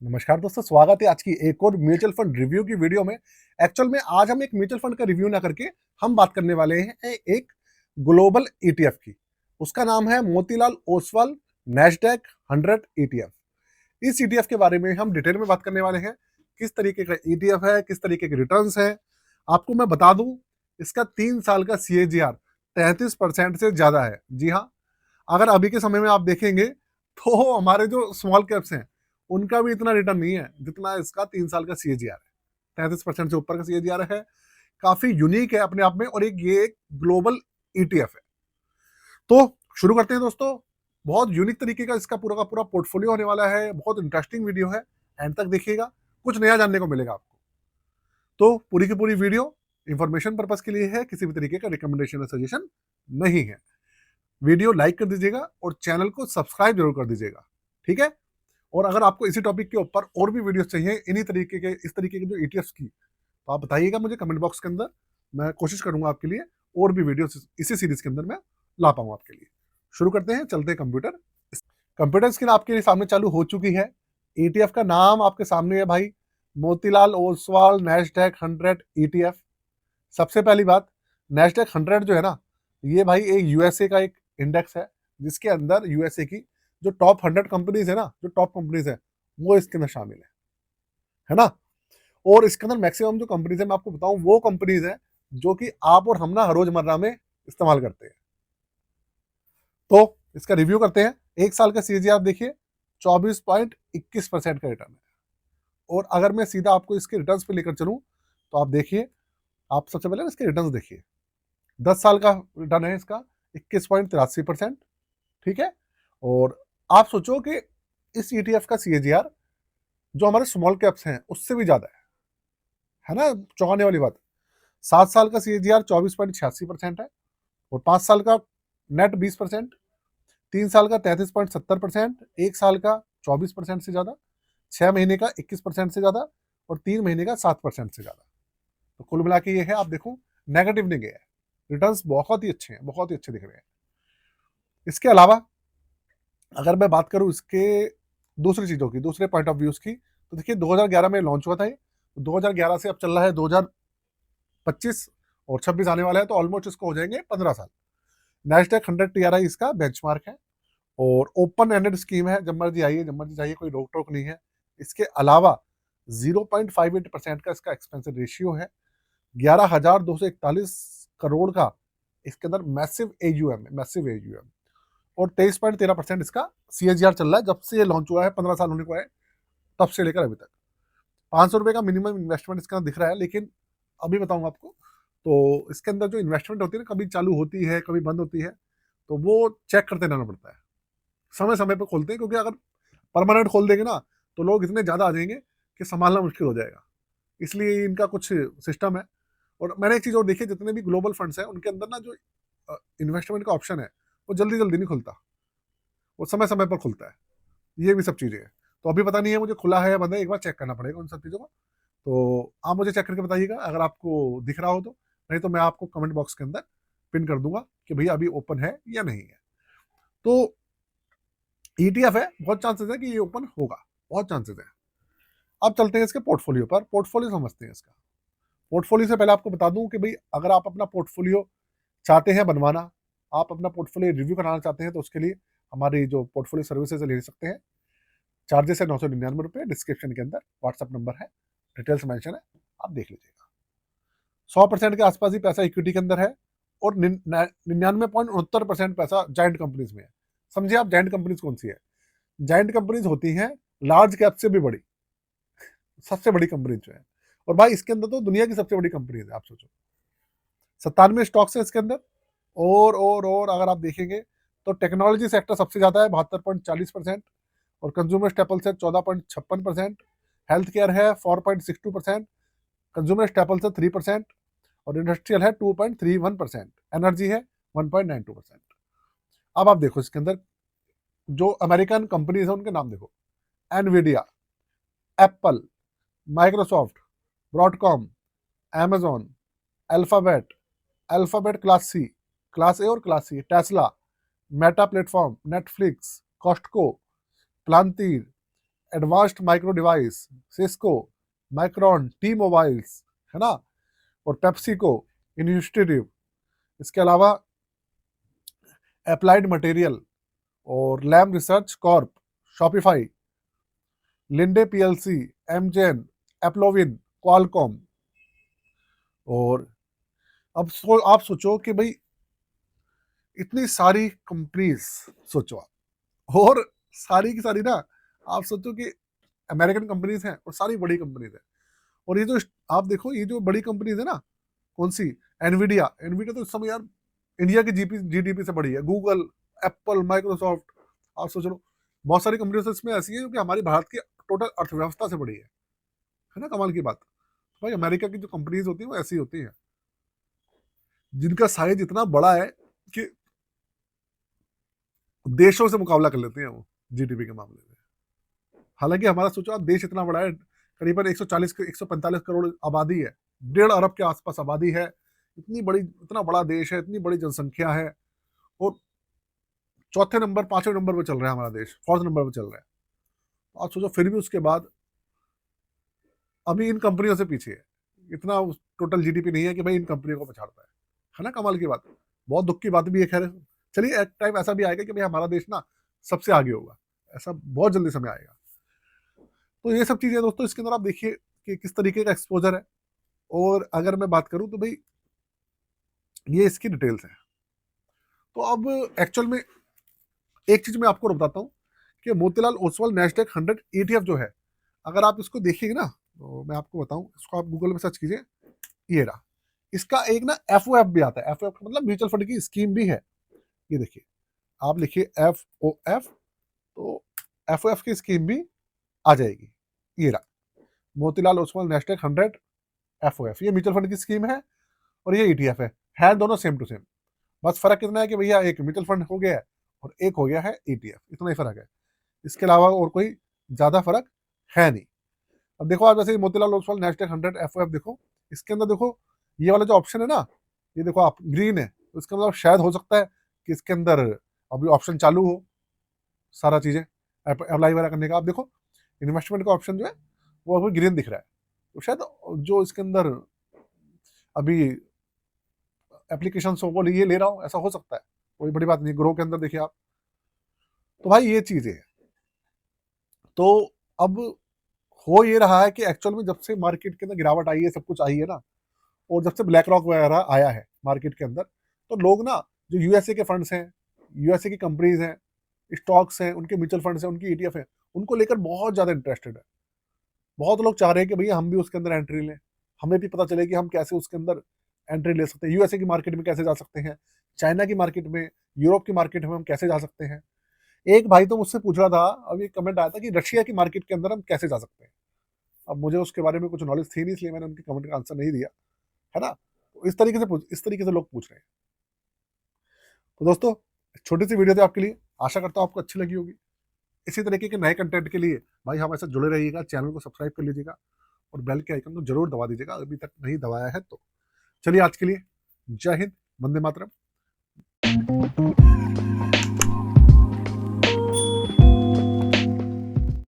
नमस्कार दोस्तों, स्वागत है आज की एक और म्यूचुअल फंड रिव्यू की वीडियो में। एक्चुअल में आज हम एक म्यूचुअल फंड का रिव्यू ना करके हम बात करने वाले हैं एक ग्लोबल ईटीएफ की। उसका नाम है मोतीलाल ओसवाल नैस्डैक 100 ईटीएफ। इस ईटीएफ के बारे में हम डिटेल में बात करने वाले हैं। किस तरीके का ईटीएफ है, किस तरीके के रिटर्न्स है, आपको मैं बता दूं। इसका 3 साल का CAGR 33% से ज्यादा है। जी हाँ, अगर अभी के समय में आप देखेंगे तो हमारे जो स्मॉल कैप्स हैं उनका भी इतना रिटर्न नहीं है जितना इसका 3 साल का CAGR है। 33% से ऊपर का CAGR है। काफी यूनिक है अपने आप में, और ये एक ग्लोबल ETF है। तो शुरू करते हैं दोस्तों। बहुत यूनिक तरीके का इसका पूरा का पूरा पोर्टफोलियो होने वाला है। बहुत इंटरेस्टिंग वीडियो है, एंड तक देखिएगा, कुछ नया जानने को मिलेगा आपको। तो पूरी की पूरी वीडियो इंफॉर्मेशन पर्पज के लिए है, किसी भी तरीके का रिकमेंडेशन या सजेशन नहीं है। वीडियो लाइक कर दीजिएगा और चैनल को सब्सक्राइब जरूर कर दीजिएगा, ठीक है। और अगर आपको इसी टॉपिक के ऊपर और भी वीडियोस चाहिए इन्हीं तरीके के, इस तरीके के जो ईटीएफ्स की, तो आप बताइएगा मुझे कमेंट बॉक्स के अंदर। मैं कोशिश करूंगा आपके लिए और भी वीडियोस इसी सीरीज के अंदर मैं ला पाऊँ आपके लिए। शुरू करते हैं, चलते हैं कंप्यूटर। कंप्यूटर स्क्रीन आपके सामने चालू हो चुकी है। ईटीएफ का नाम आपके सामने है भाई, मोतीलाल ओसवाल नैस्डैक 100 ईटीएफ। सबसे पहली बात, नैस्डैक 100 जो है ना, ये भाई एक यूएसए का एक इंडेक्स है, जिसके अंदर यूएसए की जो टॉप 100 कंपनीज है ना, जो टॉप कंपनीज है वो इसके अंदर शामिल है ना। और इसके अंदर मैक्सिमम जो कंपनीज है, मैं आपको बताऊं, वो कंपनीज है जो कि आप और हम ना रोजमर्रा में इस्तेमाल करते हैं। तो इसका रिव्यू करते हैं। 1 साल का CAGR देखिए 24.21% का रिटर्न है। और अगर मैं सीधा आपको इसके रिटर्न पे लेकर चलूं तो आप देखिए, आप सबसे पहले इसके रिटर्न देखिए। 10 साल का रिटर्न है इसका 21.83%, ठीक है। और आप सोचो कि इस ETF का CAGR जो हमारे स्मॉल कैप्स हैं उससे भी ज्यादा है ना। चौंकाने वाली बात। 7 साल का CAGR 24.86% है, और 5 साल का नेट 20%, 3 साल का 33.70%, 1 साल का 24% से ज्यादा, 6 महीने का 21% से ज्यादा, और 3 महीने का 7% से ज्यादा। तो कुल मिला के ये है, आप देखो नेगेटिव नहीं गया है। रिटर्न्स बहुत ही अच्छे हैं, बहुत ही अच्छे दिख रहे हैं। इसके अलावा अगर मैं बात करूं इसके दूसरी चीजों की, दूसरे पॉइंट ऑफ व्यूज की, तो देखिए 2011 में लॉन्च हुआ था ये। 2011 से अब चल रहा है 2025 और 26 आने वाला है, तो ऑलमोस्ट इसको हो जाएंगे 15 साल। नैस्डैक 100 TRI इसका बेंचमार्क है, और ओपन एंडेड स्कीम है, जब मर्जी आइए जब मर्जी जाइए, कोई रोक टोक नहीं है। इसके अलावा 0.58% का इसका एक्सपेंसिव रेशियो है। 11,241 करोड़ का इसके अंदर मैसिव AUM है, मैसिव AUM। और 23.13% इसका CAGR चल रहा है, जब से ये लॉन्च हुआ है, 15 साल होने को है तब से लेकर अभी तक। 500 रुपए का मिनिमम इन्वेस्टमेंट इसका दिख रहा है, लेकिन अभी बताऊंगा आपको। तो इसके अंदर जो इन्वेस्टमेंट होती है ना, कभी चालू होती है कभी बंद होती है, तो वो चेक करते रहना पड़ता है। समय समय पर खोलते हैं, क्योंकि अगर परमानेंट खोल देंगे ना तो लोग इतने ज्यादा आ जाएंगे कि संभालना मुश्किल हो जाएगा। इसलिए इनका कुछ सिस्टम है। और मैंने एक चीज और देखी, जितने भी ग्लोबल फंड्स हैं उनके अंदर ना जो इन्वेस्टमेंट का ऑप्शन है वो जल्दी जल्दी नहीं खुलता, वो समय समय पर खुलता है। ये भी सब चीजें हैं। तो अभी पता नहीं है मुझे खुला है या बंद है, एक बार चेक करना पड़ेगा उन सब चीजों को। तो आप मुझे चेक करके बताइएगा अगर आपको दिख रहा हो तो। नहीं तो मैं आपको कमेंट बॉक्स के अंदर पिन कर दूंगा कि भैया अभी ओपन है या नहीं है। तो ETF है, बहुत चांसेस है कि ये ओपन होगा, बहुत चांसेस है। अब चलते हैं इसके पोर्टफोलियो पर, पोर्टफोलियो समझते हैं इसका। पोर्टफोलियो से पहले आपको बता दूं कि भाई अगर आप अपना पोर्टफोलियो चाहते हैं बनवाना, आप अपना पोर्टफोलियो रिव्यू कराना चाहते हैं, तो उसके लिए हमारी जो पोर्टफोलियो सर्विसेज ले सकते हैं। चार्जेस है 999 रुपये। डिस्क्रिप्शन के अंदर व्हाट्सअप नंबर है, डिटेल्स मेंशन है, आप देख लीजिएगा। 100% के आसपास ही पैसा इक्विटी के अंदर है, और 99.69% पैसा जायंट कंपनीज में है। समझिए आप, जायंट कंपनीज कौन सी है? जायंट कंपनीज होती हैं लार्ज कैप से भी बड़ी, सबसे बड़ी कंपनी जो है। और भाई इसके अंदर तो दुनिया की सबसे बड़ी कंपनी है, आप सोचो। 97 स्टॉक्स है इसके अंदर। और अगर आप देखेंगे तो टेक्नोलॉजी सेक्टर सबसे ज्यादा है 72.40%, और कंज्यूमर स्टेपल्स है 14.56%, हेल्थ केयर है 4.62%, कंज्यूमर स्टेपल्स है 3%, और इंडस्ट्रियल है 2.31%, एनर्जी है 1.92%। अब आप देखो इसके अंदर जो अमेरिकन कंपनीज है उनके नाम देखो। Nvidia, Apple, Microsoft, Broadcom, Amazon, Alphabet, Alphabet class C, class A और class C, Tesla, Meta platform, Netflix, Costco, Palantir, advanced micro device, Cisco, Micron, T mobiles, है ना, और पेप्सिको इनिशिएटिव, इसके अलावा अप्लाइड मटेरियल और Lam research corp, Shopify, Linde PLC, Amgen, AppLovin, Qualcomm. और अब आप सोचो कि भाई इतनी सारी कंपनीज, सोचो आप, और सारी की सारी ना, आप सोचो कि अमेरिकन कंपनीज हैं और सारी बड़ी कंपनीज हैं। और ये जो आप देखो, ये जो बड़ी कंपनीज है ना, कौन सी, एनवीडिया, एनवीडिया तो इस समय यार इंडिया की जीडीपी से बड़ी है। गूगल, एप्पल, माइक्रोसॉफ्ट, आप सोच लो, बहुत सारी कंपनीज इसमें ऐसी है कि हमारी भारत की टोटल अर्थव्यवस्था से बड़ी है ना, कमाल की बात। भाई अमेरिका की जो कंपनीज होती है वो ऐसी होती है जिनका साइज इतना बड़ा है कि देशों से मुकाबला कर लेते हैं वो जीडीपी के मामले में। हालांकि हमारा सोचो आप, देश इतना बड़ा है, करीबन 140 145 करोड़ आबादी है, 1.5 अरब के आसपास आबादी है। इतना बड़ा देश है, इतनी बड़ी जनसंख्या है, और चौथे नंबर 5वें नंबर पर चल रहा है हमारा देश, 4th नंबर पर चल रहा है। आप सोचो, फिर भी उसके बाद अभी इन कंपनियों से पीछे है। इतना टोटल जीडीपी नहीं है कि भाई इन कंपनियों को पछाड़ पाए, है ना, कमाल की बात। बहुत दुख की बात भी है, खैर। चलिए, एक टाइम ऐसा भी आएगा कि भाई हमारा देश ना सबसे आगे होगा, ऐसा बहुत जल्दी समय आएगा। तो ये सब चीजें दोस्तों, इसके अंदर आप देखिए कि किस तरीके का एक्सपोजर है। और अगर मैं बात करूं तो भाई ये इसकी डिटेल्स है। तो अब एक्चुअल में एक चीज मैं आपको बताता हूँ कि मोतीलाल ओसवाल नेस्डेक 100 ETF जो है, अगर आप इसको देखिएगा ना, तो मैं आपको बताऊं, इसको आप गूगल में सर्च कीजिए, ये रहा। इसका एक ना FOF भी आता है, FOF का मतलब म्यूचुअल फंड की स्कीम भी है। ये देखिए, आप लिखिए FOF, तो FOF की स्कीम भी आ जाएगी। ये रहा, मोतीलाल ओसवाल नेस्डेक 100 FOF, ये म्यूचुअल फंड की स्कीम है और ये ETF है दोनों सेम टू सेम। बस फर्क कितना है कि भैया एक म्यूचुअल फंड हो गया है और एक हो गया है ETF, इतना ही फर्क है। इसके अलावा और कोई ज्यादा फर्क है नहीं। अब देखो, आप जैसे मोतीलाल ओसवाल नेस्डेक 100 FOF देखो, इसके अंदर देखो, ये वाला जो ऑप्शन है ना, ये देखो आप, ग्रीन है, तो इसका मतलब शायद हो सकता है कि इसके अंदर अभी ऑप्शन चालू हो, सारा चीजें अप्लाई वगैरह करने का। आप देखो, इन्वेस्टमेंट का ऑप्शन जो है वो अभी ग्रीन दिख रहा है, तो शायद जो इसके अंदर अभी एप्लीकेशन हो वो ये ले रहा हूँ, ऐसा हो सकता है। कोई बड़ी बात नहीं, ग्रो के अंदर देखिए आप। तो भाई ये चीजें हैं। तो अब हो ये रहा है कि एक्चुअल में जब से मार्केट के अंदर गिरावट आई है, सब कुछ आई है ना, और जब से ब्लैक रॉक वगैरह आया है मार्केट के अंदर, तो लोग ना, जो यूएसए के फंड्स हैं, यूएसए की कंपनीज हैं, स्टॉक्स हैं, उनके म्यूचुअल फंड्स हैं, उनकी ETF है, उनको लेकर बहुत ज्यादा इंटरेस्टेड है। बहुत लोग चाह रहे हैं कि भैया हम भी उसके अंदर एंट्री लें, हमें भी पता चले कि हम कैसे उसके अंदर एंट्री ले सकते हैं, यूएसए की मार्केट में कैसे जा सकते हैं, चाइना की मार्केट में, यूरोप की मार्केट में हम कैसे जा सकते हैं। एक भाई तो मुझसे पूछ रहा था, अभी कमेंट आया था कि रशिया की मार्केट के अंदर हम कैसे जा सकते हैं। अब मुझे उसके बारे में कुछ नॉलेज थी नहीं, इसलिए मैंने उनके कमेंट का आंसर नहीं दिया, है ना। तो इस तरीके से लोग पूछ रहे हैं। तो दोस्तों, छोटी सी वीडियो थी आपके लिए, आशा करता हूँ आपको अच्छी लगी होगी। इसी तरीके के नए कंटेंट के लिए भाई हमारे साथ जुड़े रहिएगा, चैनल को सब्सक्राइब कर लीजिएगा और बेल के आइकन को जरूर दबा दीजिएगा, अभी तक नहीं दबाया है तो। चलिए, आज के लिए जय हिंद, वंदे मातरम।